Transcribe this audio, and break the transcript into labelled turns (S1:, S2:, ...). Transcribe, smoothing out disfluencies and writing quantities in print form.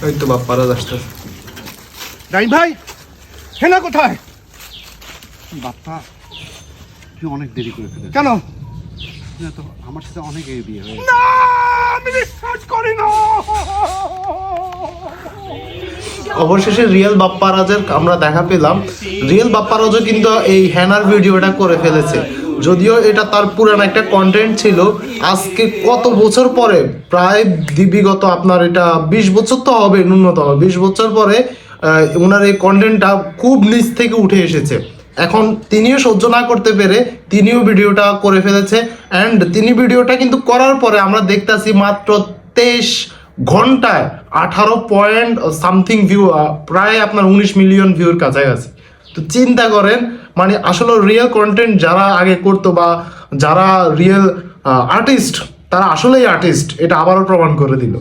S1: এই তো বাপ্পারা আসছে।
S2: রাইন ভাই, হেনা কোথায়?
S3: বাপ্পা তুই অনেক দেরি করে ফেলেছিস।
S2: কেন?
S3: তো আমার সাথে অনেক বিয়ে হয়ে
S2: না, আমি বিশ্বাস করি না।
S1: অবশেষে রিয়েল বাপ্পারাজের আমরা দেখা পেলাম। রিয়েল বাপ্পারাজও কিন্তু এই হ্যানার ভিডিওটা করে ফেলেছে, যদিও এটা তার পুরান একটা কন্টেন্ট ছিল। আজকে কত বছর পরে, প্রায় বিগত আপনার এটা 20 বছর তো হবে ন্যূনতম, 20 বছর পরে ওনার এই কন্টেন্টটা খুব নিচ থেকে উঠে এসেছে। এখন তিনিও সহ্য না করতে পেরে তিনিও ভিডিওটা করে ফেলেছে। অ্যান্ড তিনি ভিডিওটা কিন্তু করার পরে আমরা দেখতেছি মাত্র 23 ঘন্টায় 18 পয়েন্ট সামথিং ভিউ, প্রায় আপনার 19 মিলিয়ন ভিউর কাছাকাছি। তো চিন্তা করেন, মানে আসলে রিয়েল কন্টেন্ট যারা আগে করতো বা যারা রিয়েল আর্টিস্ট, তারা আসলেই আর্টিস্ট, এটা আবারও প্রমাণ করে দিল।